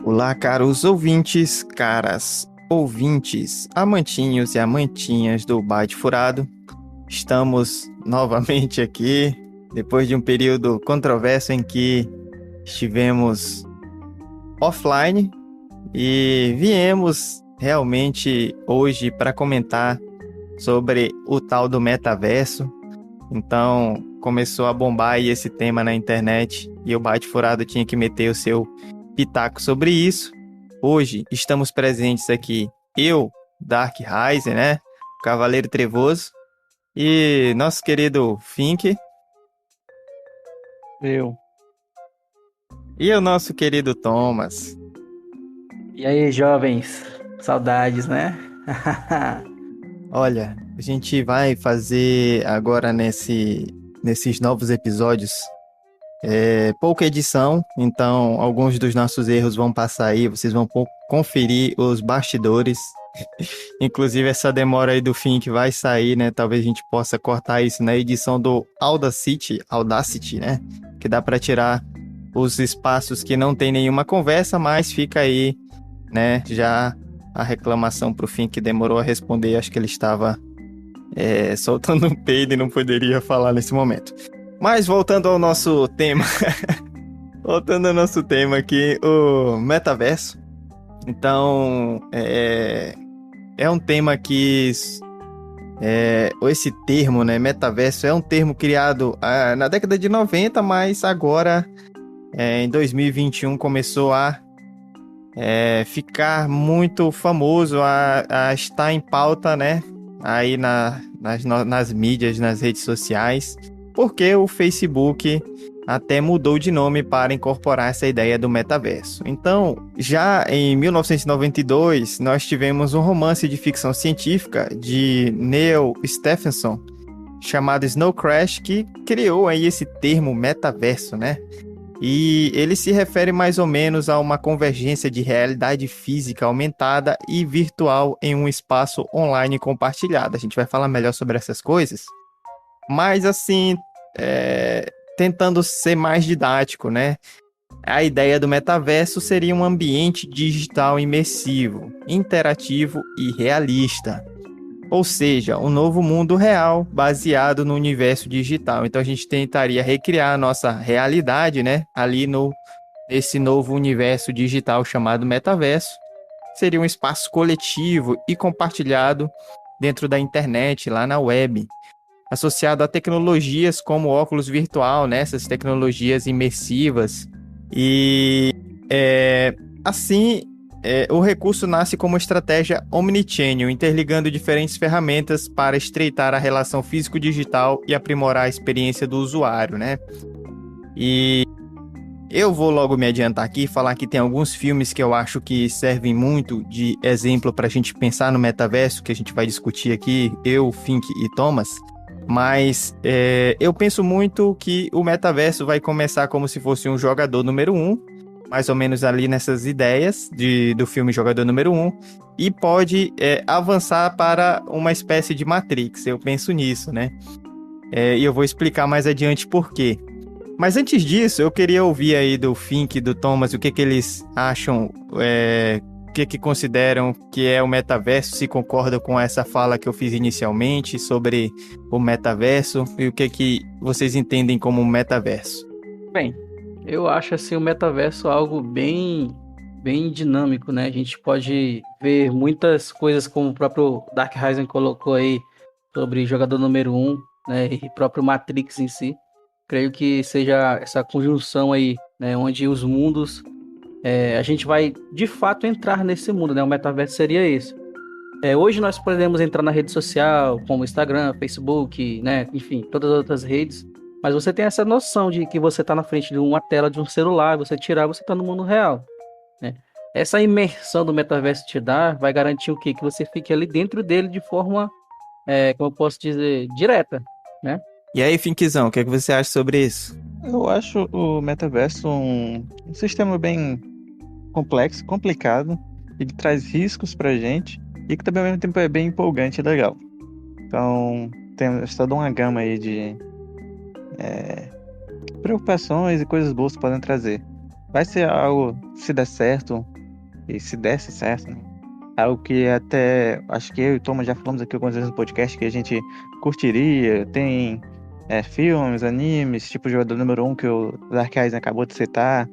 Olá, caros ouvintes, caras ouvintes, amantinhos e amantinhas do Byte Furado. Estamos novamente aqui, depois de um período controverso em que estivemos offline e viemos realmente hoje para comentar sobre o tal do metaverso. Então, começou a bombar aí esse tema na internet e o Byte Furado tinha que meter o seu pitaco sobre isso. Hoje estamos presentes aqui, eu, Dark Riser, né? Cavaleiro Trevoso, e nosso querido Fink, Eu. e o nosso querido Thomas. E aí, jovens? Saudades, né? Olha, a gente vai fazer agora nesses novos episódios pouca edição, então alguns dos nossos erros vão passar aí, vocês vão conferir os bastidores. Inclusive essa demora aí do fim que vai sair, né? Talvez a gente possa cortar isso na edição do Audacity, né? Que dá para tirar os espaços que não tem nenhuma conversa, mas fica aí, né? Já a reclamação pro fim que demorou a responder, acho que ele estava soltando um peido e não poderia falar nesse momento. Mas voltando ao nosso tema, voltando ao nosso tema aqui, o metaverso. Então, é um tema que esse termo, né, metaverso, é um termo criado na década de 90, mas agora, em 2021, começou a ficar muito famoso, a estar em pauta, né, aí nas mídias, nas redes sociais, porque o Facebook até mudou de nome para incorporar essa ideia do metaverso. Então, já em 1992, nós tivemos um romance de ficção científica de Neil Stephenson, chamado Snow Crash, que criou aí esse termo metaverso, né? E ele se refere mais ou menos a uma convergência de realidade física aumentada e virtual em um espaço online compartilhado. A gente vai falar melhor sobre essas coisas, mas assim, tentando ser mais didático, né? A ideia do metaverso seria um ambiente digital imersivo, interativo e realista. Ou seja, um novo mundo real baseado no universo digital. Então a gente tentaria recriar a nossa realidade, né? Ali nesse novo universo digital chamado metaverso. Seria um espaço coletivo e compartilhado dentro da internet, lá na web, associado a tecnologias como óculos virtual, né? Essas tecnologias imersivas. E assim, o recurso nasce como estratégia omnichannel, interligando diferentes ferramentas para estreitar a relação físico-digital e aprimorar a experiência do usuário, né? E eu vou logo me adiantar aqui e falar que tem alguns filmes que eu acho que servem muito de exemplo para a gente pensar no metaverso, que a gente vai discutir aqui, eu, Fink e Thomas. Mas eu penso muito que o metaverso vai começar como se fosse um jogador número 1, mais ou menos ali nessas ideias do filme Jogador Número 1, e pode avançar para uma espécie de Matrix. Eu penso nisso, né? E eu vou explicar mais adiante por quê. Mas antes disso, eu queria ouvir aí do Fink, do Thomas, o que eles acham, o que consideram que é o metaverso, se concordam com essa fala que eu fiz inicialmente sobre o metaverso, e o que vocês entendem como metaverso. Bem, eu acho assim o metaverso algo bem dinâmico, né? A gente pode ver muitas coisas como o próprio Dark Rising colocou aí sobre jogador número 1, né? E próprio Matrix em si. Creio que seja essa conjunção aí, né? Onde os mundos, a gente vai de fato entrar nesse mundo, né? O metaverso seria isso. Hoje nós podemos entrar na rede social, como Instagram, Facebook, né? Enfim, todas as outras redes. Mas você tem essa noção de que você está na frente de uma tela de um celular, você tirar, você está no mundo real, né? Essa imersão do metaverso te dá, vai garantir o quê? Que você fique ali dentro dele de forma, como eu posso dizer, direta, né? E aí, Finkzão, o que você acha sobre isso? Eu acho o metaverso um sistema bem complexo, complicado, e que traz riscos pra gente, e que também ao mesmo tempo é bem empolgante e legal. Então, tem toda uma gama aí de preocupações e coisas boas que podem trazer. Vai ser algo, se der certo, e se desse certo, né? Algo que até acho que eu e o Thomas já falamos aqui algumas vezes no podcast que a gente curtiria. Tem filmes, animes, tipo o Jogador Número 1 que o Dark Eyes acabou de citar,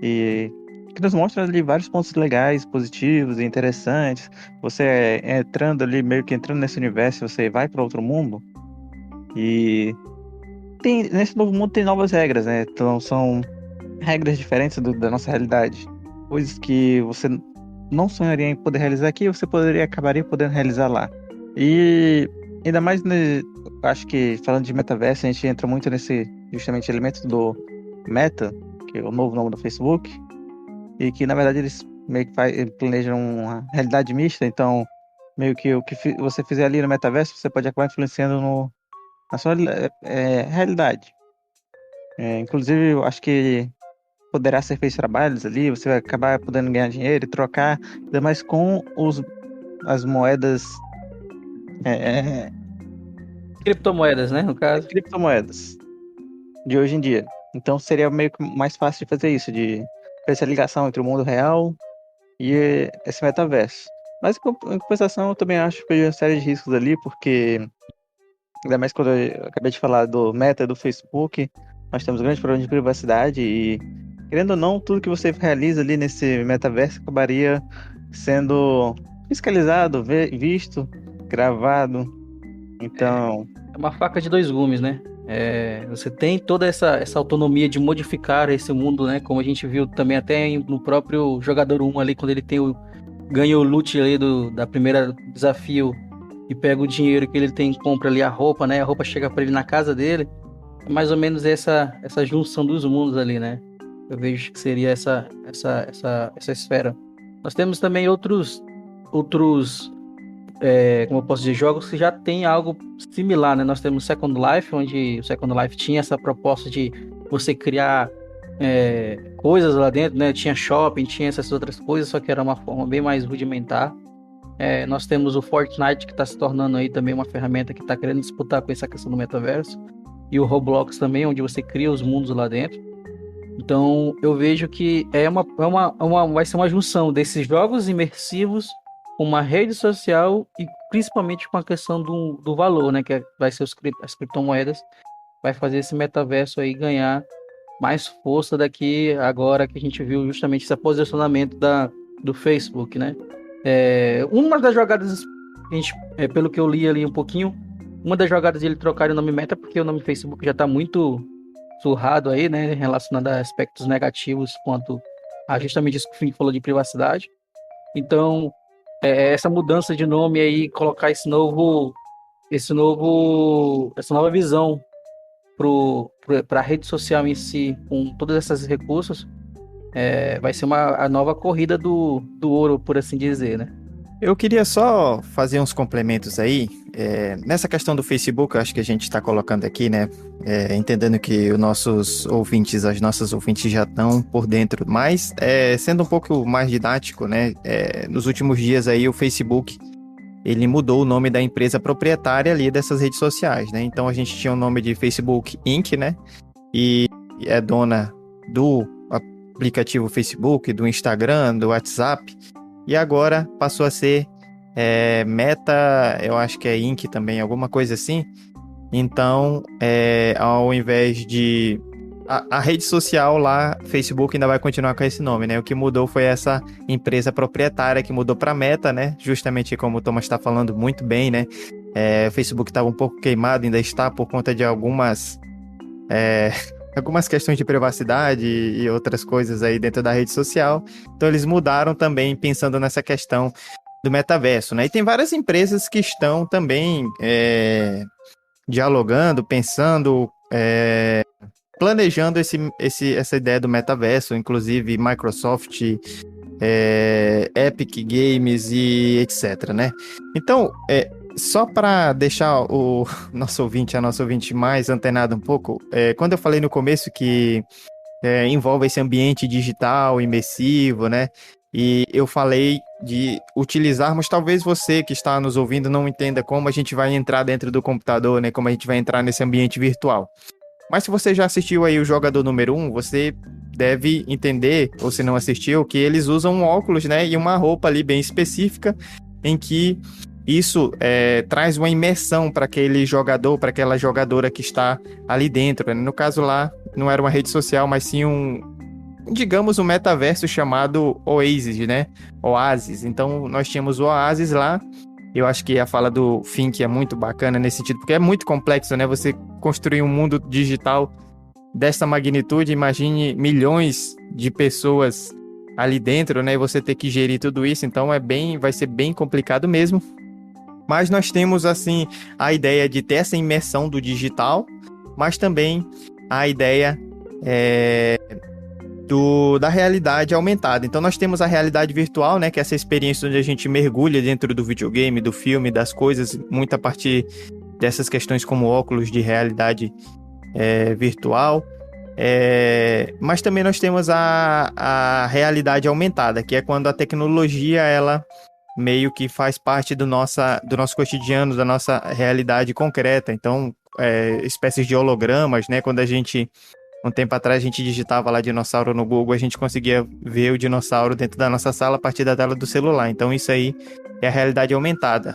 e que nos mostra ali vários pontos legais, positivos e interessantes. Você entrando ali, meio que entrando nesse universo, você vai para outro mundo e nesse novo mundo tem novas regras, né? Então são regras diferentes da nossa realidade. Coisas que você não sonharia em poder realizar aqui, você acabaria podendo realizar lá. E ainda mais, acho que falando de metaverso, a gente entra muito nesse justamente elemento do Meta, que é o novo nome do Facebook, e que na verdade eles meio que planejam uma realidade mista, então meio que o que você fizer ali no metaverso, você pode acabar influenciando na sua realidade. Inclusive, eu acho que poderá ser feito trabalhos ali, você vai acabar podendo ganhar dinheiro e trocar, ainda mais com as moedas, Criptomoedas, né, no caso. criptomoedas de hoje em dia. Então seria meio que mais fácil de fazer isso, de fazer essa ligação entre o mundo real e esse metaverso. Mas em compensação, eu também acho que tem uma série de riscos ali, porque ainda mais quando eu acabei de falar do Meta, do Facebook, nós temos grandes problemas de privacidade e, querendo ou não, tudo que você realiza ali nesse metaverso acabaria sendo fiscalizado, visto, gravado. Então, É uma faca de dois gumes, né? Você tem toda essa autonomia de modificar esse mundo, né? Como a gente viu também até no próprio Jogador 1 ali, quando ele ganha o loot ali da primeira desafio e pega o dinheiro que ele tem, compra ali a roupa, né? A roupa chega para ele na casa dele. É mais ou menos essa junção dos mundos ali, né? Eu vejo que seria essa esfera. Nós temos também outros como eu posso dizer, jogos que já tem algo similar, né? Nós temos Second Life, onde o Second Life tinha essa proposta de você criar coisas lá dentro, né? Tinha shopping, tinha essas outras coisas, só que era uma forma bem mais rudimentar. Nós temos o Fortnite, que está se tornando aí também uma ferramenta que está querendo disputar com essa questão do metaverso. E o Roblox também, onde você cria os mundos lá dentro. Então, eu vejo que vai ser uma junção desses jogos imersivos com uma rede social e principalmente com a questão do valor, né? Que vai ser as criptomoedas. Vai fazer esse metaverso aí ganhar mais força daqui agora que a gente viu justamente esse posicionamento do Facebook, né? Uma das jogadas, pelo que eu li ali um pouquinho, uma das jogadas de ele trocar o nome Meta, porque o nome Facebook já está muito surrado aí, né, relacionado a aspectos negativos quanto a justamente isso que o Fim falou de privacidade. Então, essa mudança de nome aí, colocar essa nova visão para a rede social em si, com todos esses recursos, vai ser a nova corrida do ouro, por assim dizer, né? Eu queria só fazer uns complementos aí. Nessa questão do Facebook, eu acho que a gente está colocando aqui, né? Entendendo que os nossos ouvintes, as nossas ouvintes já estão por dentro, mas sendo um pouco mais didático, né? Nos últimos dias aí o Facebook, ele mudou o nome da empresa proprietária ali dessas redes sociais, né? Então a gente tinha o nome de Facebook Inc., né? E é dona do aplicativo Facebook, do Instagram, do WhatsApp. E agora passou a ser Meta, eu acho que é Inc. também, alguma coisa assim. Então, ao invés de... A rede social lá, Facebook, ainda vai continuar com esse nome, né? O que mudou foi essa empresa proprietária que mudou para Meta, né? Justamente como o Thomas está falando muito bem, né? O Facebook estava um pouco queimado, ainda está por conta de algumas questões de privacidade e outras coisas aí dentro da rede social. Então eles mudaram também pensando nessa questão do metaverso, né? E tem várias empresas que estão também dialogando, pensando, planejando essa ideia do metaverso, inclusive Microsoft, Epic Games e etc, né? Então, só para deixar o nosso ouvinte, a nossa ouvinte mais antenado um pouco, quando eu falei no começo que envolve esse ambiente digital, imersivo, né? E eu falei de utilizarmos, talvez você que está nos ouvindo não entenda como a gente vai entrar dentro do computador, né? Como a gente vai entrar nesse ambiente virtual. Mas se você já assistiu aí o Jogador Número 1, você deve entender, ou se não assistiu, que eles usam um óculos, né, e uma roupa ali bem específica, em que isso traz uma imersão para aquele jogador, para aquela jogadora que está ali dentro, né? No caso lá, não era uma rede social, mas sim digamos, um metaverso chamado Oasis, né? Oasis. Então, nós tínhamos o Oasis lá. Eu acho que a fala do Fink é muito bacana nesse sentido, porque é muito complexo, né? Você construir um mundo digital dessa magnitude, imagine milhões de pessoas ali dentro, né? E você ter que gerir tudo isso, então vai ser bem complicado mesmo. Mas nós temos, assim, a ideia de ter essa imersão do digital, mas também a ideia da realidade aumentada. Então nós temos a realidade virtual, né, que é essa experiência onde a gente mergulha dentro do videogame, do filme, das coisas, muito a partir dessas questões como óculos de realidade virtual. Mas também nós temos a realidade aumentada, que é quando a tecnologia, ela meio que faz parte do nosso cotidiano, da nossa realidade concreta. Então, espécies de hologramas, né, quando um tempo atrás a gente digitava lá dinossauro no Google, a gente conseguia ver o dinossauro dentro da nossa sala a partir da tela do celular. Então isso aí é a realidade aumentada.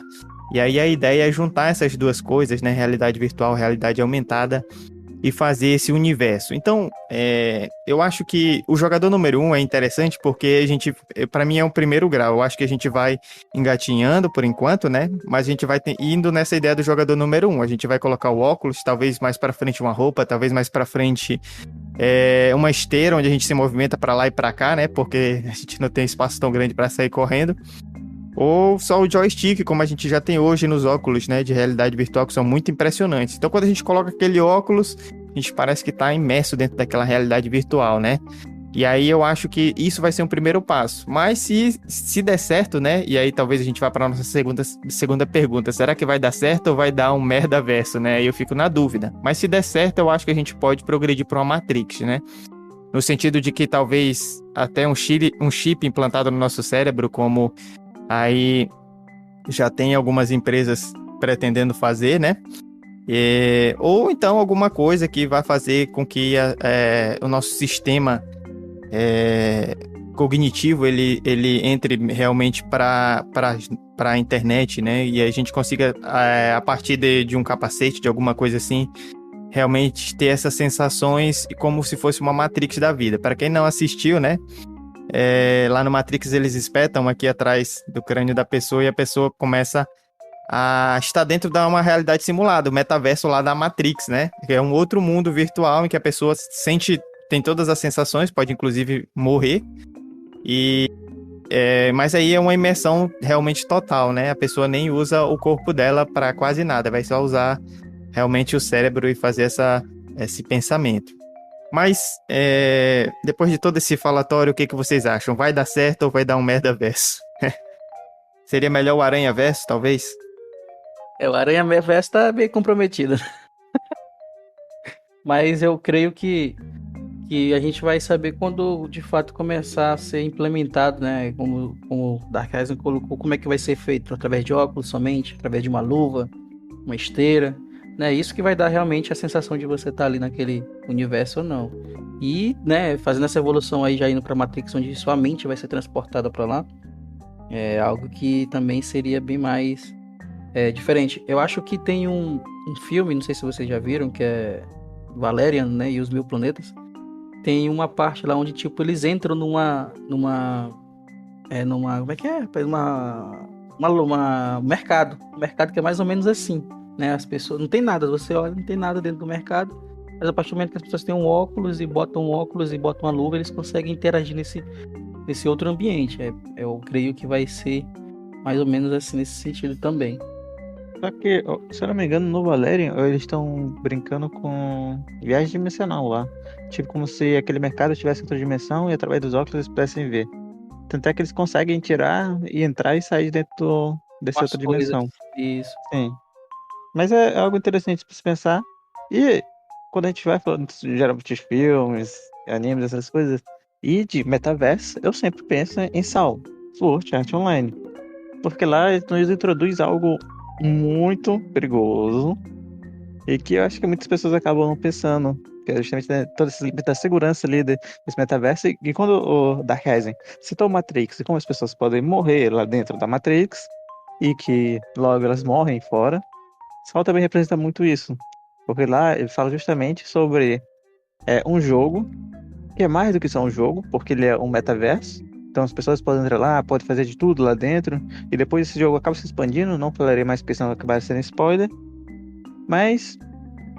E aí a ideia é juntar essas duas coisas, né? Realidade virtual, realidade aumentada, e fazer esse universo. Então, eu acho que o jogador número 1 é interessante porque para mim é um primeiro grau. Eu acho que a gente vai engatinhando por enquanto, né? Mas a gente vai indo nessa ideia do jogador número 1. A gente vai colocar o óculos, talvez mais para frente uma roupa, talvez mais para frente uma esteira onde a gente se movimenta para lá e para cá, né? Porque a gente não tem espaço tão grande para sair correndo. Ou só o joystick, como a gente já tem hoje nos óculos, né, de realidade virtual, que são muito impressionantes. Então, quando a gente coloca aquele óculos, a gente parece que está imerso dentro daquela realidade virtual, né? E aí eu acho que isso vai ser um primeiro passo. Mas se der certo, né, e aí talvez a gente vá para a nossa segunda pergunta, será que vai dar certo ou vai dar um merda verso, né? Aí eu fico na dúvida. Mas se der certo, eu acho que a gente pode progredir para uma Matrix, né? No sentido de que talvez até um chip implantado no nosso cérebro, como aí já tem algumas empresas pretendendo fazer, né? Ou então alguma coisa que vai fazer com que o nosso sistema cognitivo ele entre realmente para a internet, né? E a gente consiga, a partir de um capacete, de alguma coisa assim, realmente ter essas sensações como se fosse uma Matrix da vida. Para quem não assistiu, né? Lá no Matrix eles espetam aqui atrás do crânio da pessoa e a pessoa começa a estar dentro de uma realidade simulada, o metaverso lá da Matrix, né? Que é um outro mundo virtual em que a pessoa tem todas as sensações, pode inclusive morrer, mas aí é uma imersão realmente total, né? A pessoa nem usa o corpo dela para quase nada, vai só usar realmente o cérebro e fazer esse pensamento. Mas, depois de todo esse falatório, o que vocês acham? Vai dar certo ou vai dar um merda verso? Seria melhor o Aranha Verso, talvez? O Aranha Verso tá bem comprometido. Mas eu creio que a gente vai saber quando de fato começar a ser implementado, né? Como o Dark Horizon colocou, como é que vai ser feito? Através de óculos somente? Através de uma luva? Uma esteira? Né? Isso que vai dar realmente a sensação de você estar ali naquele universo ou não. E, né, fazendo essa evolução aí, já indo pra Matrix, onde sua mente vai ser transportada para lá, é algo que também seria bem mais diferente. Eu acho que tem um filme, não sei se vocês já viram, que é Valerian, né, e os Mil Planetas. Tem uma parte lá onde, tipo, eles entram numa como é que é? Um mercado. Um mercado que é mais ou menos assim, né? As pessoas, não tem nada, você olha, não tem nada dentro do mercado, mas a partir do momento que as pessoas têm um óculos e botam uma luva, eles conseguem interagir nesse outro ambiente. Eu creio que vai ser mais ou menos assim nesse sentido também. Só que, se eu não me engano, no Valerian, eles estão brincando com viagem dimensional lá. Tipo, como se aquele mercado tivesse outra dimensão e através dos óculos eles pudessem ver. Tanto é que eles conseguem tirar e entrar e sair dentro dessa outra dimensão. Isso. Sim. Mas é algo interessante para se pensar. E quando a gente vai falando geralmente de filmes, animes, essas coisas, e de metaverso, eu sempre penso em Sword Art Online. Porque lá nos introduz algo muito perigoso e que eu acho que muitas pessoas acabam não pensando. que é justamente, né, toda essa da segurança ali desse metaverso. E quando o Dark Rising citou Matrix e como as pessoas podem morrer lá dentro da Matrix e que logo elas morrem fora, Sol também representa muito isso. Porque lá ele fala justamente sobre um jogo que é mais do que só um jogo, porque ele é um metaverso. Então as pessoas podem entrar lá, podem fazer de tudo lá dentro. E depois esse jogo acaba se expandindo. Não falarei mais porque senão vai acabar sendo spoiler. Mas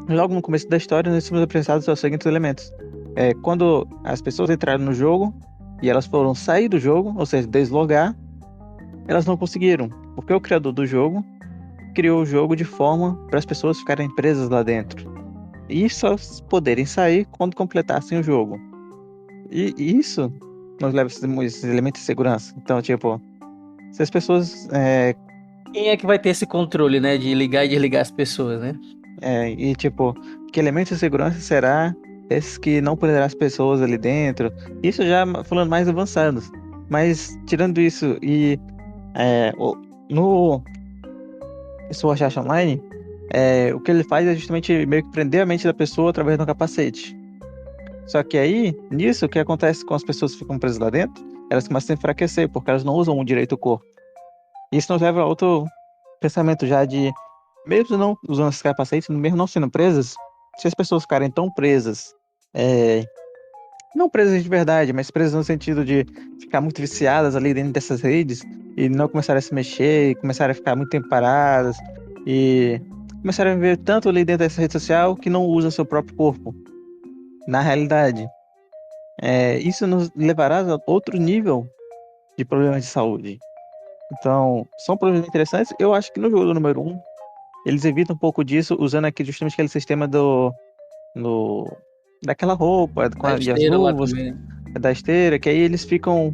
logo no começo da história nós somos apresentados aos seguintes elementos. Quando as pessoas entraram no jogo e elas foram sair do jogo, ou seja, deslogar, elas não conseguiram. Porque o criador do jogo criou o jogo de forma para as pessoas ficarem presas lá dentro. E só poderem sair quando completassem o jogo. E isso nos leva a esses elementos de segurança. Então, tipo, se as pessoas. Quem é que vai ter esse controle, né? De ligar e desligar as pessoas, né? Tipo, que elementos de segurança será esses que não poderá as pessoas ali dentro? Isso já falando mais avançados. Mas, tirando isso, no Sword Art Online, o que ele faz é justamente meio que prender a mente da pessoa através do capacete. Só que aí, nisso, o que acontece com as pessoas que ficam presas lá dentro, elas começam a enfraquecer, porque elas não usam direito o corpo. Isso nos leva a outro pensamento já de, mesmo não usando esses capacetes, mesmo não sendo presas, se as pessoas ficarem tão presas, não presas de verdade, mas presas no sentido de ficar muito viciadas ali dentro dessas redes e não começarem a se mexer, e começarem a ficar muito tempo paradas e começarem a viver tanto ali dentro dessa rede social que não usam seu próprio corpo. Na realidade, isso nos levará a outro nível de problemas de saúde. Então, são problemas interessantes. Eu acho que no jogo número 1, eles evitam um pouco disso, usando aqui justamente aquele sistema daquela roupa e as luvas, da esteira, que aí eles ficam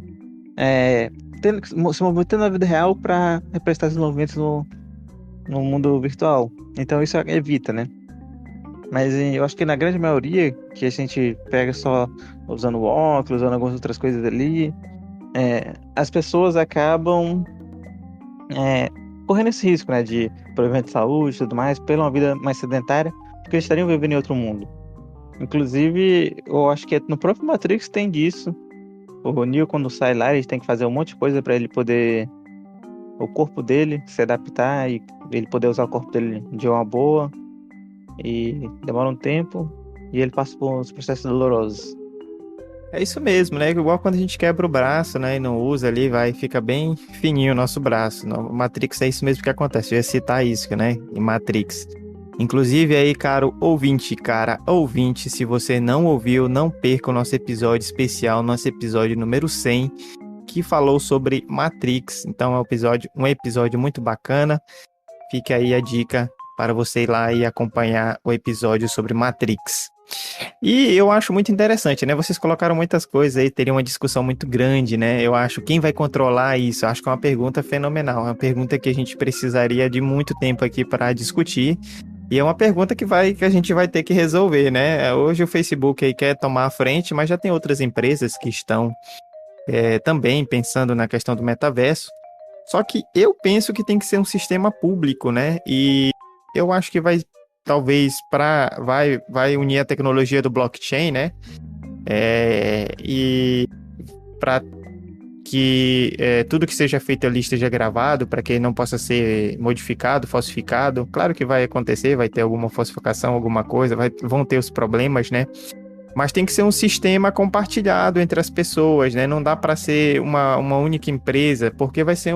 se movimentando na vida real para representar esses movimentos no mundo virtual. Então, isso evita, né? Mas eu acho que na grande maioria, que a gente pega só usando óculos, usando algumas outras coisas ali, as pessoas acabam correndo esse risco, né, de problemas de saúde e tudo mais, pela uma vida mais sedentária, porque eles estariam vivendo em outro mundo. Inclusive, eu acho que no próprio Matrix tem disso. O Neo, quando sai lá, ele tem que fazer um monte de coisa para ele poder, o corpo dele se adaptar e ele poder usar o corpo dele de uma boa. E demora um tempo e ele passa por uns processos dolorosos. É isso mesmo, né? Igual quando a gente quebra o braço, né? E não usa ali, fica bem fininho o nosso braço. No Matrix é isso mesmo que acontece. Eu ia citar isso, né? Em Matrix. Inclusive aí, cara ouvinte, se você não ouviu, não perca o nosso episódio especial, nosso episódio número 100, que falou sobre Matrix. Então é um episódio muito bacana. Fique aí a dica para você ir lá e acompanhar o episódio sobre Matrix. E eu acho muito interessante, né? Vocês colocaram muitas coisas aí, teria uma discussão muito grande, né? Eu acho, quem vai controlar isso? Eu acho que é uma pergunta fenomenal, é uma pergunta que a gente precisaria de muito tempo aqui para discutir. E é uma pergunta que a gente vai ter que resolver, né? Hoje o Facebook aí quer tomar a frente, mas já tem outras empresas que estão também pensando na questão do metaverso. Só que eu penso que tem que ser um sistema público, né? E eu acho que talvez vai unir a tecnologia do blockchain, né? E para que tudo que seja feito ali esteja gravado, para que não possa ser modificado, falsificado. Claro que vai acontecer, vai ter alguma falsificação, alguma coisa, vão ter os problemas, né? Mas tem que ser um sistema compartilhado entre as pessoas, né? Não dá para ser uma única empresa, porque vai ser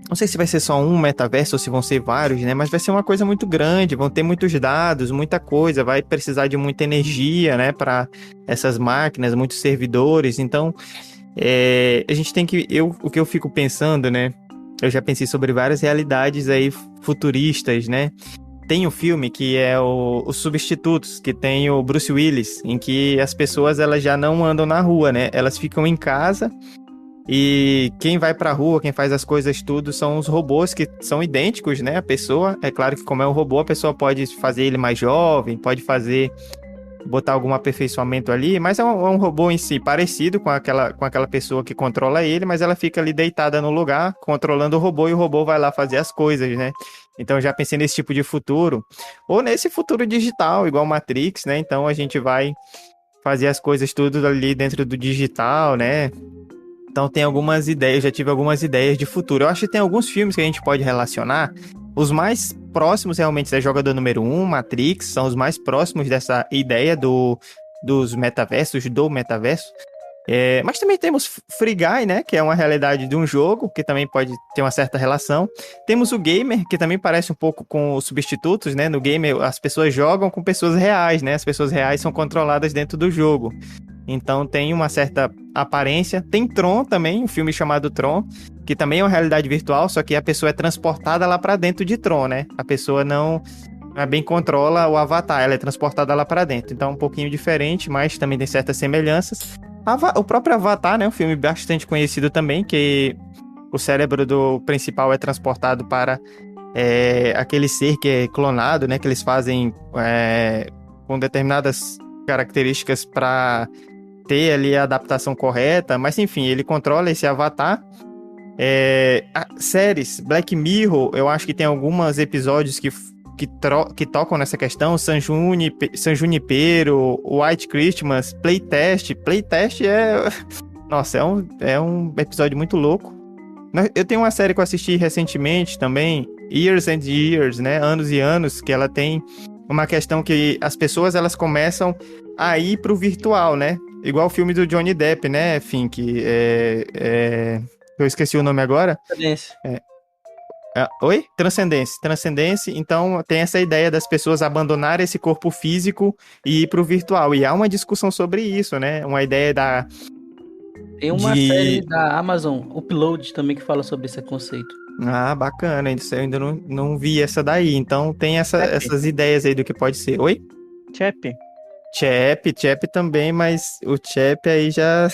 não sei se vai ser só um metaverso ou se vão ser vários, né? Mas vai ser uma coisa muito grande, vão ter muitos dados, muita coisa, vai precisar de muita energia, né? Para essas máquinas, muitos servidores. Então, a gente tem que... O que eu fico pensando, né? Eu já pensei sobre várias realidades aí futuristas, né? Tem um filme que é Os Substitutos, que tem o Bruce Willis, em que as pessoas elas já não andam na rua, né? Elas ficam em casa e quem vai pra rua, quem faz as coisas tudo são os robôs que são idênticos, né? A pessoa, é claro que como é um robô, a pessoa pode fazer ele mais jovem, pode botar algum aperfeiçoamento ali, mas é um robô em si parecido com aquela pessoa que controla ele, mas ela fica ali deitada no lugar, controlando o robô, e o robô vai lá fazer as coisas, né? Então eu já pensei nesse tipo de futuro, ou nesse futuro digital, igual Matrix, né? Então a gente vai fazer as coisas tudo ali dentro do digital, né? Então tem algumas ideias, já tive algumas ideias de futuro. Eu acho que tem alguns filmes que a gente pode relacionar. Os mais próximos realmente é Jogador Número 1, Matrix, são os mais próximos dessa ideia dos metaversos, do metaverso. Mas também temos Free Guy, né? Que é uma realidade de um jogo, que também pode ter uma certa relação. Temos o Gamer, que também parece um pouco com os substitutos, né? No Gamer, as pessoas jogam com pessoas reais, né? As pessoas reais são controladas dentro do jogo. Então tem uma certa aparência. Tem Tron também, um filme chamado Tron, que também é uma realidade virtual, só que a pessoa é transportada lá pra dentro de Tron, né? A pessoa não bem controla o avatar, ela é transportada lá pra dentro. Então é um pouquinho diferente, mas também tem certas semelhanças. O próprio Avatar, né? Um filme bastante conhecido também, que o cérebro do principal é transportado para aquele ser que é clonado, né? Que eles fazem com determinadas características para ter ali a adaptação correta. Mas, enfim, ele controla esse Avatar. Séries, Black Mirror, eu acho que tem alguns episódios que tocam nessa questão. San Junipero, White Christmas, Playtest. Playtest nossa, é um episódio muito louco. Eu tenho uma série que eu assisti recentemente também, Years and Years, né? Anos e Anos, que ela tem uma questão que as pessoas elas começam a ir pro virtual, né? Igual o filme do Johnny Depp, né, Fink? Eu esqueci o nome agora. Oi? Transcendência. Então, tem essa ideia das pessoas abandonarem esse corpo físico e ir pro virtual. E há uma discussão sobre isso, né? Uma ideia Tem uma série da Amazon, Upload, também, que fala sobre esse conceito. Ah, bacana. Eu ainda não vi essa daí. Então, tem essas ideias aí do que pode ser. Oi? Chap também, mas o Chap aí já...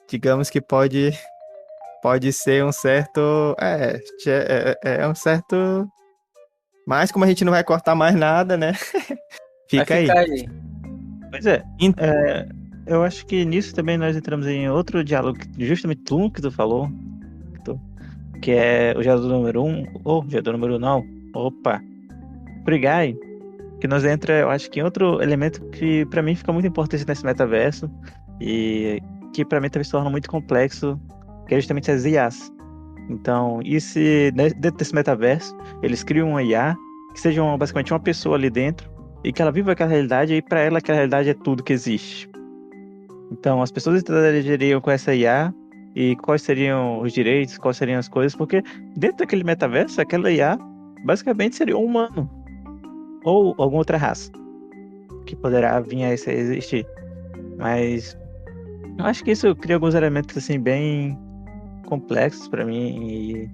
digamos que pode ser um certo... É um certo... Mas como a gente não vai cortar mais nada, né? Fica aí. Pois eu acho que nisso também nós entramos em outro diálogo, justamente que tu falou, que é o jogador número 1, ou jogador número não, Free Guy, que nós entra, eu acho que em outro elemento que pra mim fica muito importante nesse metaverso, e que pra mim também se torna muito complexo, que é justamente as IAs. Então, dentro desse metaverso, eles criam uma IA que seja basicamente uma pessoa ali dentro e que ela viva aquela realidade, e para ela aquela realidade é tudo que existe. Então, as pessoas interagiriam com essa IA e quais seriam os direitos, quais seriam as coisas, porque dentro daquele metaverso, aquela IA basicamente seria um humano ou alguma outra raça que poderá vir a existir. Mas eu acho que isso cria alguns elementos assim bem complexos para mim e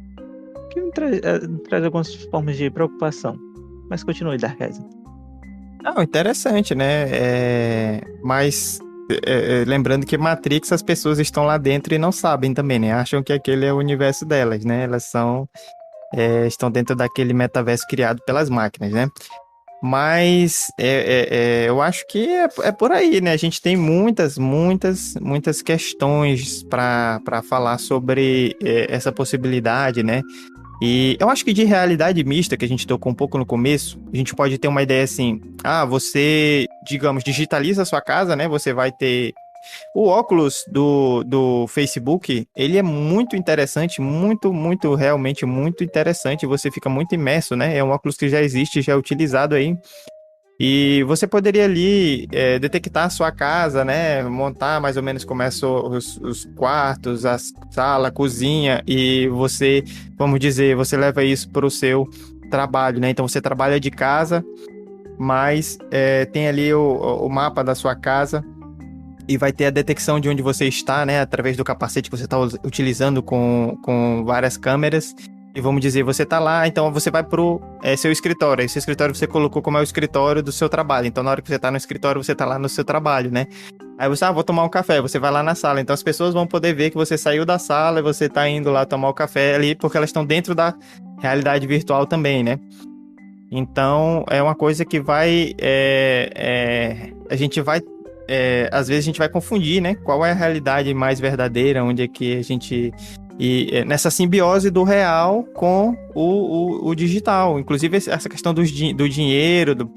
que me traz algumas formas de preocupação. Mas continue, Dark Eyes. Não, interessante, né? Mas lembrando que Matrix, as pessoas estão lá dentro e não sabem também, né? Acham que aquele é o universo delas, né? Elas estão dentro daquele metaverso criado pelas máquinas, né? Mas eu acho que é por aí, né? A gente tem muitas questões para falar sobre essa possibilidade, né? E eu acho que de realidade mista, que a gente tocou um pouco no começo, a gente pode ter uma ideia assim, você, digamos, digitaliza a sua casa, né? Você vai ter... O óculos do Facebook, ele é muito interessante, realmente muito interessante, você fica muito imerso, né? É um óculos que já existe, já é utilizado aí. E você poderia ali detectar a sua casa, né? Montar mais ou menos como os quartos, a sala, a cozinha, e você, vamos dizer, você leva isso para o seu trabalho, né? Então você trabalha de casa, mas tem ali o mapa da sua casa e vai ter a detecção de onde você está, né? Através do capacete que você está utilizando com várias câmeras. E vamos dizer, você tá lá, então você vai pro seu escritório. Esse escritório você colocou como é o escritório do seu trabalho. Então, na hora que você tá no escritório, você tá lá no seu trabalho, né? Aí você, vou tomar um café. Você vai lá na sala. Então, as pessoas vão poder ver que você saiu da sala e você tá indo lá tomar o café ali, porque elas estão dentro da realidade virtual também, né? Então, é uma coisa que vai... a gente vai... às vezes a gente vai confundir, né? Qual é a realidade mais verdadeira, onde é que a gente E nessa simbiose do real com o digital. Inclusive, essa questão do dinheiro,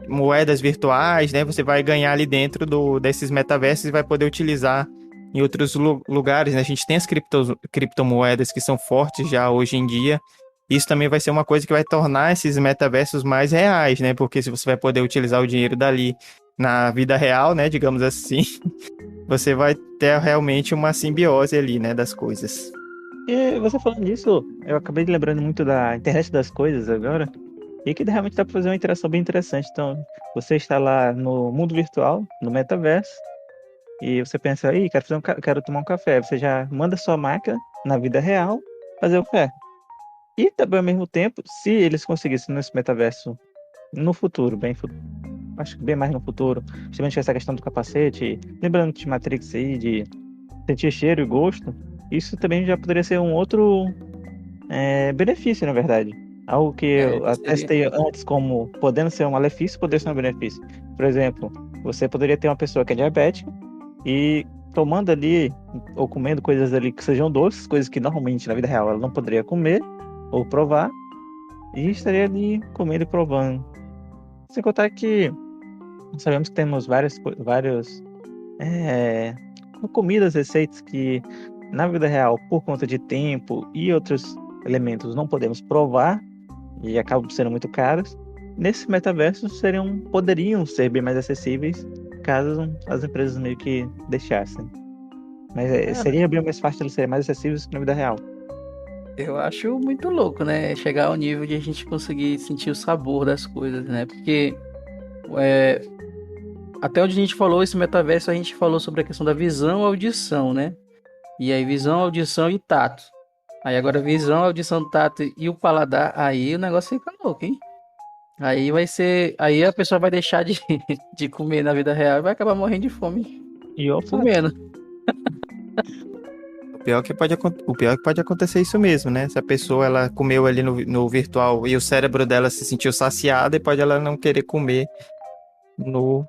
moedas virtuais, né? Você vai ganhar ali dentro desses metaversos e vai poder utilizar em outros lugares, né? A gente tem as criptomoedas que são fortes já hoje em dia. Isso também vai ser uma coisa que vai tornar esses metaversos mais reais, né? Porque se você vai poder utilizar o dinheiro dali na vida real, né? Digamos assim, você vai ter realmente uma simbiose ali, né? Das coisas. E você falando disso, eu acabei lembrando muito da internet das coisas agora. E que realmente dá para fazer uma interação bem interessante. Então, você está lá no mundo virtual, no metaverso, e você pensa, aí, quero tomar um café. Você já manda sua máquina na vida real fazer o café. E também ao mesmo tempo, se eles conseguissem nesse metaverso no futuro, acho que bem mais no futuro, justamente essa questão do capacete, lembrando de Matrix aí, de sentir cheiro e gosto, isso também já poderia ser um outro benefício, na verdade. Algo que eu até Seria. testei antes como podendo ser um malefício, poderia ser um benefício. Por exemplo, você poderia ter uma pessoa que é diabética e tomando ali ou comendo coisas ali que sejam doces, coisas que normalmente na vida real ela não poderia comer ou provar, e estaria ali comendo e provando. Sem contar que sabemos que temos várias comidas, receitas que na vida real, por conta de tempo e outros elementos, não podemos provar e acabam sendo muito caros. Nesse metaverso poderiam ser bem mais acessíveis caso as empresas meio que deixassem. Mas seria bem mais fácil eles serem mais acessíveis que na vida real. Eu acho muito louco, né? Chegar ao nível de a gente conseguir sentir o sabor das coisas, né? Porque até onde a gente falou, esse metaverso, a gente falou sobre a questão da visão e audição, né? E aí, visão, audição e tato. Aí agora, visão, audição, tato e o paladar, aí o negócio fica louco, hein? Aí vai ser. Aí a pessoa vai deixar de, de comer na vida real e vai acabar morrendo de fome E olfato. comendo. O pior é que pode acontecer isso mesmo, né? Se a pessoa ela comeu ali no virtual e o cérebro dela se sentiu saciado, e pode ela não querer comer no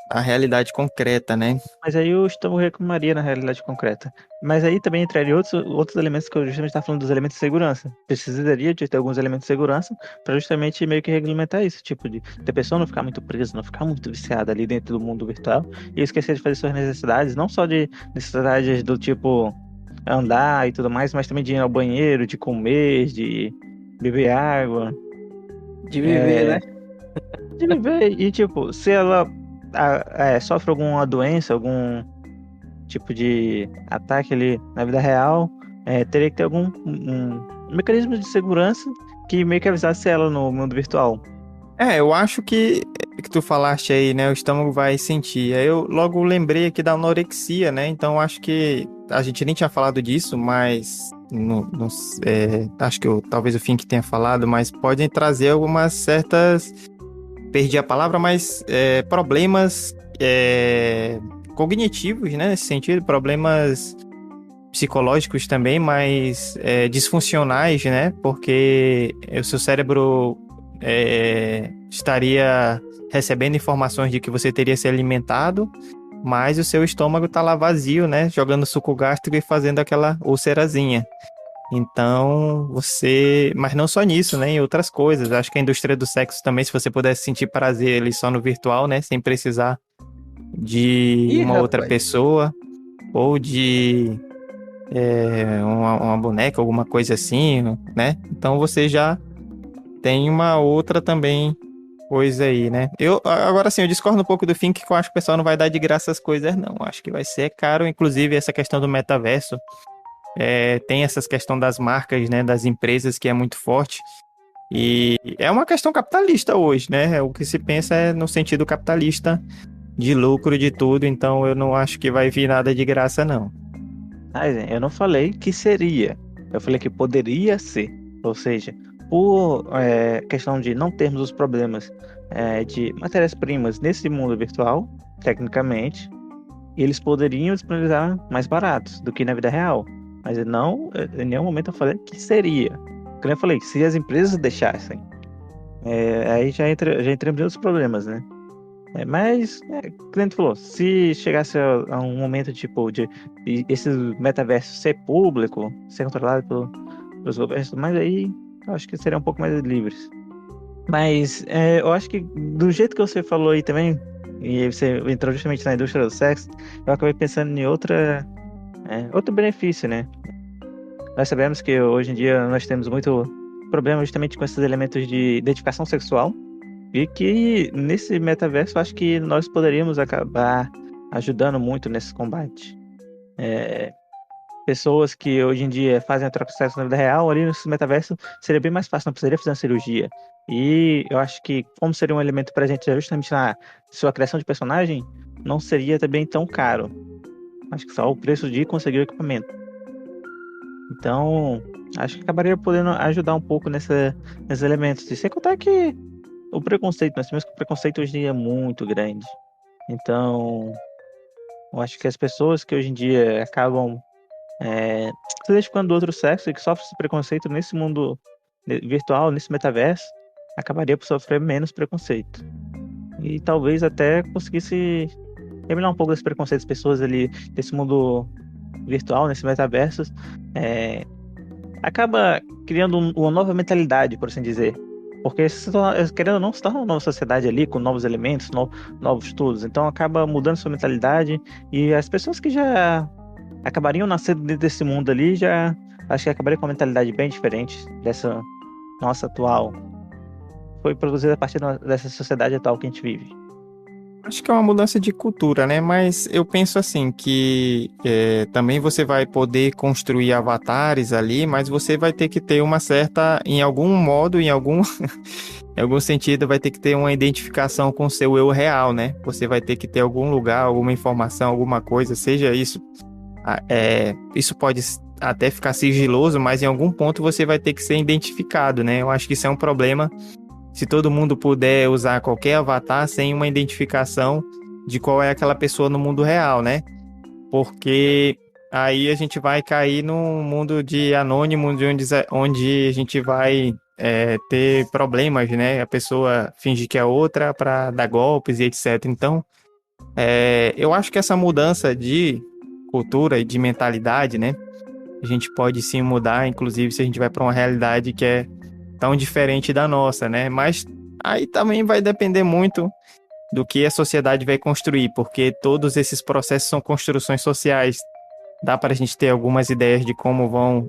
a realidade concreta, né? Mas aí o estômago reclamaria na realidade concreta. Mas aí também entraria outros elementos que eu justamente estava falando dos elementos de segurança. Precisaria de ter alguns elementos de segurança para justamente meio que regulamentar isso, tipo de a pessoa não ficar muito presa, não ficar muito viciada ali dentro do mundo virtual e esquecer de fazer suas necessidades, não só de necessidades do tipo andar e tudo mais, mas também de ir ao banheiro, de comer, de beber água. De viver, né? De viver e tipo, se ela sofre alguma doença, algum tipo de ataque ali na vida real, teria que ter algum um mecanismo de segurança que meio que avisasse ela no mundo virtual. Eu acho que tu falaste aí, né? O estômago vai sentir. Aí eu logo lembrei aqui da anorexia, né? Então acho que a gente nem tinha falado disso, mas acho que talvez o Fink tenha falado, mas podem trazer algumas certas. Perdi a palavra, mas problemas cognitivos, né? Nesse sentido, problemas psicológicos também, mas disfuncionais, né? Porque o seu cérebro estaria recebendo informações de que você teria se alimentado, mas o seu estômago tá lá vazio, né? Jogando suco gástrico e fazendo aquela úlcerazinha. Então, mas não só nisso, né? Em outras coisas. Acho que a indústria do sexo também, se você pudesse sentir prazer ali só no virtual, né? Sem precisar de uma outra pessoa ou de uma boneca, alguma coisa assim, né? Então você já tem uma outra também coisa aí, né? Agora sim, eu discordo um pouco do Fink, que eu acho que o pessoal não vai dar de graça as coisas, não. Acho que vai ser caro, inclusive essa questão do metaverso. Tem essas questão das marcas, né, das empresas, que é muito forte. E é uma questão capitalista hoje, né? O que se pensa é no sentido capitalista de lucro de tudo, então eu não acho que vai vir nada de graça, não. Eu não falei que seria, eu falei que poderia ser. Ou seja, por questão de não termos os problemas de matérias-primas nesse mundo virtual, tecnicamente, eles poderiam disponibilizar mais baratos do que na vida real. Mas não, em nenhum momento eu falei que seria. Como eu falei, se as empresas deixassem, aí já entramos em outros problemas, né? Mas, como a gente falou, se chegasse a um momento tipo de esse metaverso ser público, ser controlado pelos governos, mas aí eu acho que seria um pouco mais livres. Mas eu acho que do jeito que você falou aí também, e você entrou justamente na indústria do sexo, eu acabei pensando em outro benefício, né? Nós sabemos que hoje em dia nós temos muito problema justamente com esses elementos de identificação sexual e que nesse metaverso eu acho que nós poderíamos acabar ajudando muito nesse combate. Pessoas que hoje em dia fazem a troca de sexo na vida real, ali nesse metaverso seria bem mais fácil, não precisaria fazer uma cirurgia. E eu acho que, como seria um elemento presente justamente na sua criação de personagem, não seria também tão caro. Acho que só o preço de conseguir o equipamento. Então, acho que acabaria podendo ajudar um pouco nesses elementos. E sem contar que o preconceito, nós temos que o preconceito hoje em dia é muito grande. Então, eu acho que as pessoas que hoje em dia acabam se identificando do outro sexo e que sofrem esse preconceito nesse mundo virtual, nesse metaverso, acabaria por sofrer menos preconceito. E talvez até conseguisse eliminar um pouco desse preconceito das pessoas ali desse mundo virtual, nesse metaverso, acaba criando uma nova mentalidade, por assim dizer. Porque, querendo ou não, se torna uma nova sociedade ali, com novos elementos, novos estudos. Então, acaba mudando sua mentalidade. E as pessoas que já acabariam nascendo dentro desse mundo ali, já acho que acabariam com uma mentalidade bem diferente dessa nossa atual. Foi produzida a partir dessa sociedade atual que a gente vive. Acho que é uma mudança de cultura, né? Mas eu penso assim que também você vai poder construir avatares ali, mas você vai ter que ter uma certa, em algum modo, em algum sentido, vai ter que ter uma identificação com o seu eu real, né? Você vai ter que ter algum lugar, alguma informação, alguma coisa, seja isso. Isso pode até ficar sigiloso, mas em algum ponto você vai ter que ser identificado, né? Eu acho que isso é um problema. Se todo mundo puder usar qualquer avatar sem uma identificação de qual é aquela pessoa no mundo real, né? Porque aí a gente vai cair num mundo de anônimo, onde a gente vai ter problemas, né? A pessoa finge que é outra para dar golpes e etc. Então, eu acho que essa mudança de cultura e de mentalidade, né? A gente pode sim mudar, inclusive se a gente vai para uma realidade que é tão diferente da nossa, né? Mas aí também vai depender muito do que a sociedade vai construir, porque todos esses processos são construções sociais. Dá para a gente ter algumas ideias de como vão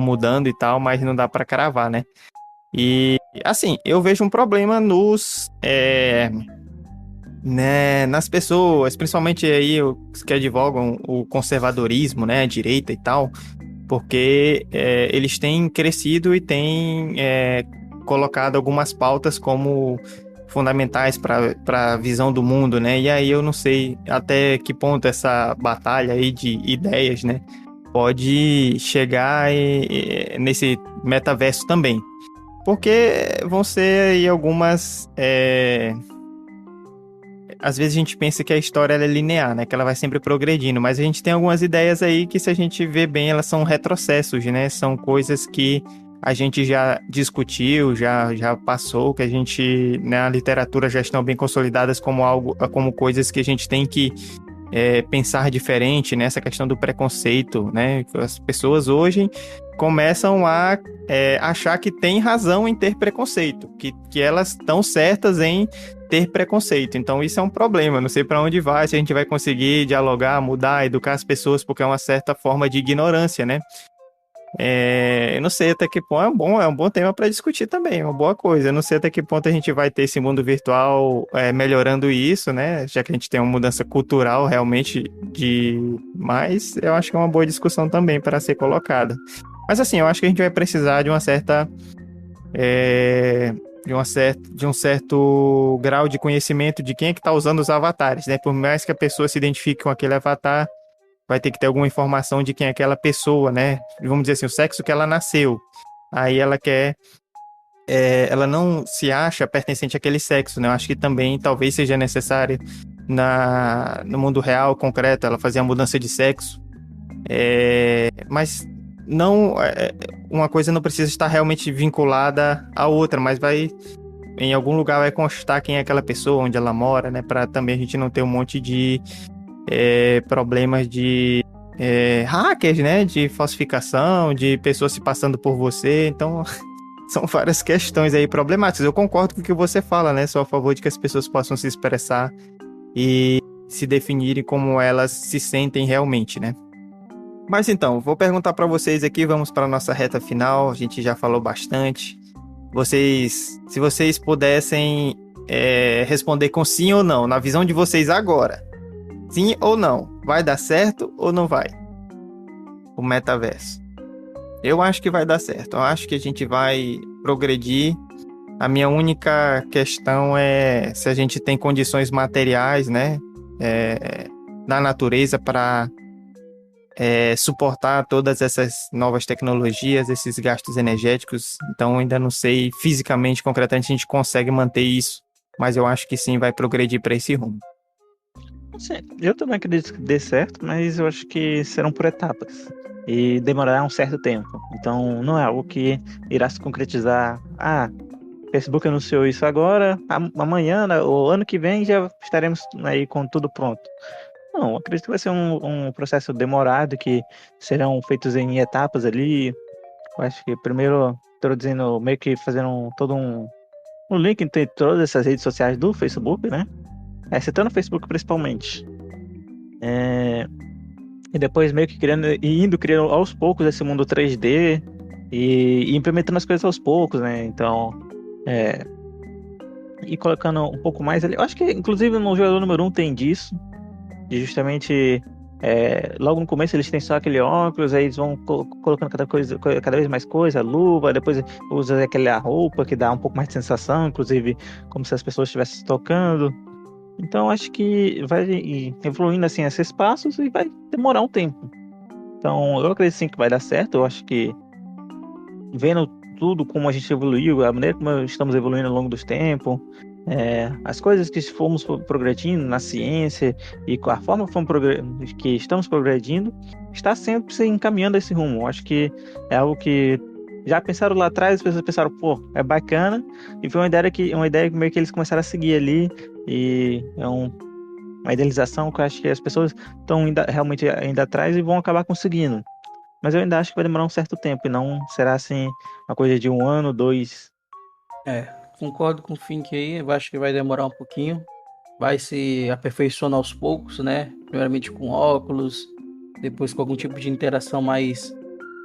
mudando e tal, mas não dá para cravar, né? E assim, eu vejo um problema nas pessoas, principalmente aí os que advogam o conservadorismo, né, a direita e tal, porque eles têm crescido e têm colocado algumas pautas como fundamentais para a visão do mundo, né? E aí eu não sei até que ponto essa batalha aí de ideias, né, pode chegar nesse metaverso também, porque vão ser aí algumas às vezes a gente pensa que a história ela é linear, né? Que ela vai sempre progredindo, mas a gente tem algumas ideias aí que, se a gente vê bem, elas são retrocessos, né? São coisas que a gente já discutiu, já passou, que a gente, na literatura, já estão bem consolidadas como coisas que a gente tem que pensar diferente, né? Essa questão do preconceito, né? As pessoas hoje começam a achar que tem razão em ter preconceito, que elas estão certas em ter preconceito. Então isso é um problema, não sei para onde vai, se a gente vai conseguir dialogar, mudar, educar as pessoas, porque é uma certa forma de ignorância, né? Eu não sei até que ponto é um bom tema para discutir também, é uma boa coisa. Eu não sei até que ponto a gente vai ter esse mundo virtual melhorando isso, né? Já que a gente tem uma mudança cultural realmente mas eu acho que é uma boa discussão também para ser colocada. Mas assim, eu acho que a gente vai precisar de uma certa de um certo grau de conhecimento de quem é que está usando os avatares, né? Por mais que a pessoa se identifique com aquele avatar, vai ter que ter alguma informação de quem é aquela pessoa, né? Vamos dizer assim, o sexo que ela nasceu. Aí ela ela não se acha pertencente àquele sexo, né? Eu acho que também talvez seja necessário no mundo real, concreto, ela fazer a mudança de sexo. Mas não, uma coisa não precisa estar realmente vinculada à outra, mas em algum lugar vai constar quem é aquela pessoa, onde ela mora, né? Para também a gente não ter um monte de problemas de hackers, né? De falsificação, de pessoas se passando por você. Então, são várias questões aí problemáticas. Eu concordo com o que você fala, né? Sou a favor de que as pessoas possam se expressar e se definirem como elas se sentem realmente, né? Mas então, vou perguntar para vocês aqui, vamos para a nossa reta final. A gente já falou bastante. Se vocês pudessem responder com sim ou não, na visão de vocês agora, sim ou não, vai dar certo ou não vai? O metaverso. Eu acho que vai dar certo. Eu acho que a gente vai progredir. A minha única questão é se a gente tem condições materiais, né, na natureza para suportar todas essas novas tecnologias, esses gastos energéticos. Então, ainda não sei fisicamente, concretamente, se a gente consegue manter isso, mas eu acho que sim, vai progredir para esse rumo. Sim, eu também acredito que dê certo, mas eu acho que serão por etapas e demorará um certo tempo. Então, não é algo que irá se concretizar. Facebook anunciou isso agora, amanhã, né, ou ano que vem já estaremos aí com tudo pronto. Não, acredito que vai ser um processo demorado, que serão feitos em etapas ali. Eu acho que primeiro introduzindo, meio que fazendo todo um link entre todas essas redes sociais do Facebook, né? Citando o Facebook principalmente. E depois meio que criando aos poucos esse mundo 3D e implementando as coisas aos poucos, né? Então, e colocando um pouco mais ali. Eu acho que, inclusive, no jogador número 1 tem disso. De justamente, logo no começo eles têm só aquele óculos, aí eles vão colocando cada vez mais coisa, luva, depois usa aquela roupa que dá um pouco mais de sensação, inclusive como se as pessoas estivessem tocando. Então acho que vai evoluindo assim esses passos e vai demorar um tempo. Então eu acredito sim que vai dar certo. Eu acho que vendo tudo como a gente evoluiu, a maneira como estamos evoluindo ao longo dos tempos, as coisas que fomos progredindo na ciência e com a forma que estamos progredindo, está sempre se encaminhando a esse rumo. Eu acho que é algo que já pensaram lá atrás, as pessoas pensaram, pô, é bacana, e foi uma ideia que meio que eles começaram a seguir ali, e é uma idealização que eu acho que as pessoas estão realmente ainda atrás e vão acabar conseguindo. Mas eu ainda acho que vai demorar um certo tempo, e não será assim uma coisa de 1 ano, 2. Concordo com o Fink aí, eu acho que vai demorar um pouquinho, vai se aperfeiçoando aos poucos, né? Primeiramente com óculos, depois com algum tipo de interação mais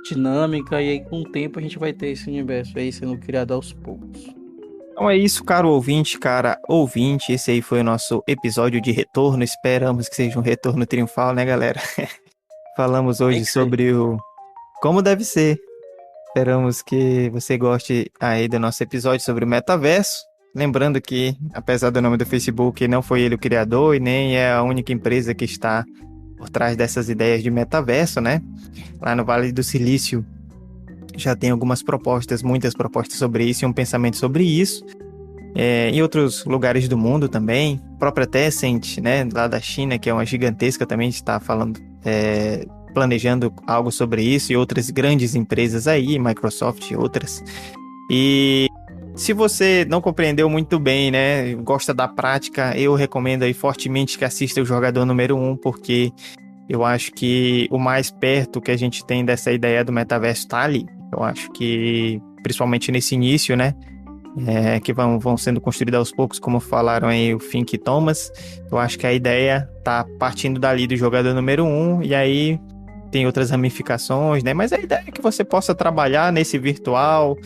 dinâmica, e aí com o tempo a gente vai ter esse universo aí sendo criado aos poucos. Então é isso, caro ouvinte, cara ouvinte. Esse aí foi o nosso episódio de retorno. Esperamos que seja um retorno triunfal, né, galera? Falamos hoje sobre o como deve ser. Esperamos que você goste aí do nosso episódio sobre o metaverso. Lembrando que, apesar do nome do Facebook, não foi ele o criador e nem é a única empresa que está por trás dessas ideias de metaverso, né? Lá no Vale do Silício já tem algumas propostas, muitas propostas sobre isso e um pensamento sobre isso. Em outros lugares do mundo também. A própria Tencent, né, lá da China, que é uma gigantesca, também está falando, planejando algo sobre isso, e outras grandes empresas aí, Microsoft e outras. E se você não compreendeu muito bem, né, gosta da prática, eu recomendo aí fortemente que assista o Jogador Número 1, porque eu acho que o mais perto que a gente tem dessa ideia do metaverso tá ali. Eu acho que, principalmente nesse início, né, que vão sendo construídos aos poucos, como falaram aí o Fink e Thomas, eu acho que a ideia tá partindo dali do Jogador Número 1, e aí tem outras ramificações, né, mas a ideia é que você possa trabalhar nesse virtual,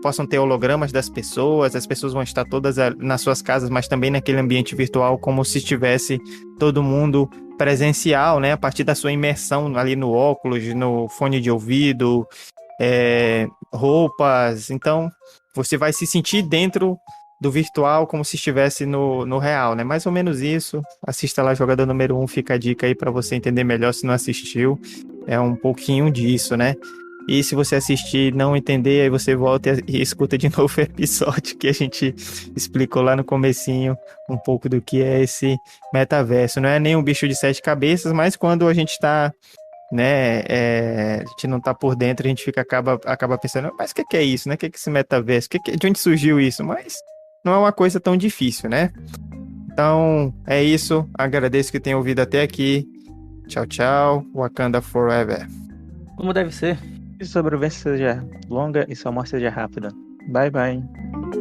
possam ter hologramas das pessoas, as pessoas vão estar todas nas suas casas, mas também naquele ambiente virtual, como se estivesse todo mundo presencial, né, a partir da sua imersão ali no óculos, no fone de ouvido, roupas. Então você vai se sentir dentro do virtual como se estivesse no real, né? Mais ou menos isso. Assista lá Jogador Número 1, fica a dica aí para você entender melhor se não assistiu. É um pouquinho disso, né? E se você assistir e não entender, aí você volta e escuta de novo o episódio que a gente explicou lá no comecinho um pouco do que é esse metaverso. Não é nem um bicho de 7 cabeças, mas quando a gente tá, né, a gente não tá por dentro, a gente acaba pensando, mas o que é isso, né? O que é esse metaverso? De onde surgiu isso? Mas não é uma coisa tão difícil, né? Então, é isso. Agradeço que tenham ouvido até aqui. Tchau, tchau. Wakanda Forever. Como deve ser. Que sua sobrevivência seja longa e sua morte seja rápida. Bye, bye.